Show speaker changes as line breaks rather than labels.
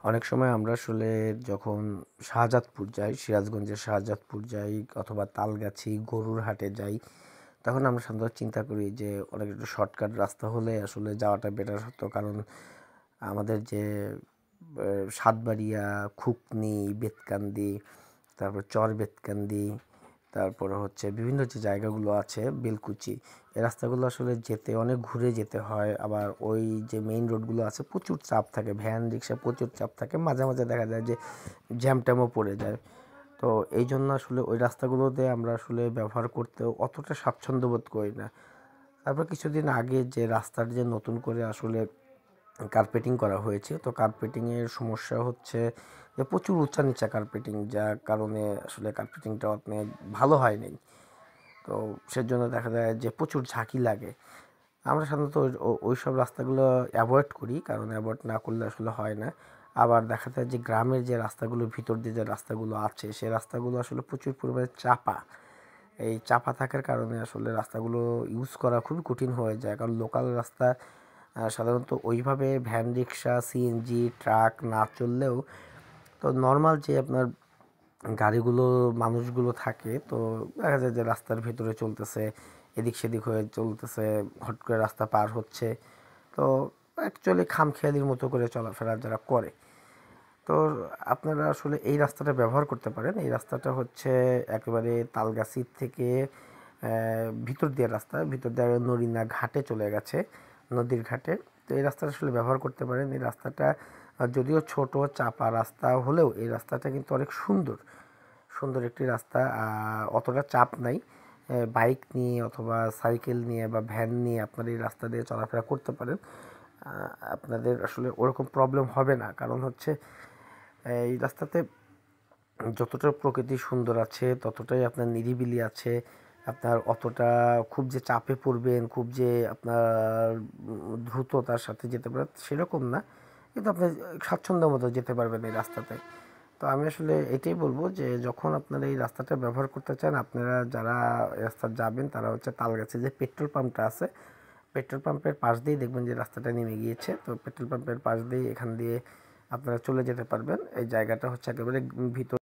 অনেক সময় আমরা আসলে যখন শাহজাদপুর যাই, সিরাজগঞ্জের শাহজাদপুর যাই অথবা তালগাছি, গরুর হাটে যাই, তখন আমরা সাধারণত চিন্তা করি যে অনেক একটু শর্টকাট রাস্তা হলে আসলে যাওয়াটা বেটার হতো। কারণ আমাদের যে সাতবাড়িয়া, খুকনি, বেতকান্দি, তারপর চর বেতকান্দি, তারপরে হচ্ছে বিভিন্ন যে জায়গাগুলো আছে বেলকুচি, এই রাস্তাগুলো আসলে যেতে অনেক ঘুরে যেতে হয়। আবার ওই যে মেইন রোডগুলো আছে প্রচুর চাপ থাকে, ভ্যান রিক্সা প্রচুর চাপ থাকে, মাঝে মাঝে দেখা যায় যে জ্যাম ট্যামও পড়ে যায়। তো এই জন্য আসলে ওই রাস্তাগুলোতে আমরা আসলে ব্যবহার করতেও অতটা স্বাচ্ছন্দ্য বোধ করি না। তারপর কিছুদিন আগে যে রাস্তার যে নতুন করে আসলে কার্পেটিং করা হয়েছে, তো কার্পেটিংয়ের সমস্যা হচ্ছে যে প্রচুর উঁচা নিচা কার্পেটিং, যার কারণে আসলে কার্পেটিংটা অনেক ভালো হয়নি। তো সেজন্য দেখা যায় যে প্রচুর ঝাঁকি লাগে। আমরা সাধারণত ওই সব রাস্তাগুলো অ্যাভয়েড করি, কারণ অ্যাভয়েড না করলে আসলে হয় না। আবার দেখা যায় যে গ্রামের যে রাস্তাগুলো, ভিতর দিয়ে যে রাস্তাগুলো আছে, সেই রাস্তাগুলো আসলে প্রচুর পরিমাণে চাপা। এই চাপা থাকার কারণে আসলে রাস্তাগুলো ইউজ করা খুবই কঠিন হয়ে যায়। কারণ লোকাল রাস্তা সাধারণত ওইভাবে ভ্যান রিক্সা, সিএনজি, ট্রাক না চললেও তো নর্মাল যে আপনার গাড়িগুলো, মানুষগুলো থাকে, তো দেখা যায় যে রাস্তার ভেতরে চলতেছে, এদিক সেদিক হয়ে চলতেছে, হট করে রাস্তা পার হচ্ছে। তো অ্যাকচুয়ালি খামখেয়ালির মতো করে চলাফেরা যারা করে, তো আপনারা আসলে এই রাস্তাটা ব্যবহার করতে পারেন। এই রাস্তাটা হচ্ছে একেবারে তালগাছি থেকে ভিতর দিয়ে রাস্তা, ভিতর দিয়ে নরিনা ঘাটে চলে গেছে, নদীর ঘাটে। তো এই রাস্তাটা আসলে ব্যবহার করতে পারেন। এই রাস্তাটা যদিও ছোট চাপা রাস্তা হলেও এই রাস্তাটা কিন্তু অনেক সুন্দর, সুন্দর একটি রাস্তা। অতটা চাপ নাই। বাইক নিয়ে অথবা সাইকেল নিয়ে বা ভ্যান নিয়ে আপনারা এই রাস্তা দিয়ে চলাফেরা করতে পারেন। আপনাদের আসলে ওরকম প্রবলেম হবে না। কারণ হচ্ছে এই রাস্তাতে যতটা প্রকৃতি সুন্দর আছে ততটাই আপনার নিরিবিলি আছে। আপনার অতটা খুব যে চাপে পড়বেন, খুব যে আপনার দ্রুততার সাথে যেতে পারেন সেরকম না, কিন্তু আপনি স্বাচ্ছন্দ্য মতো যেতে পারবেন এই রাস্তাতে। তো আমি আসলে এটাই বলবো যে যখন আপনারা এই রাস্তাটা ব্যবহার করতে চান, আপনারা যারা রাস্তা যাবেন তারা হচ্ছে তালগাছে যে পেট্রোল পাম্পটা আছে, পেট্রোল পাম্পের পাশ দিয়েই দেখবেন যে রাস্তাটা নেমে গিয়েছে। তো পেট্রোল পাম্পের পাশ দিয়ে এখান দিয়ে আপনারা চলে যেতে পারবেন। এই জায়গাটা হচ্ছে একেবারে ভিতর।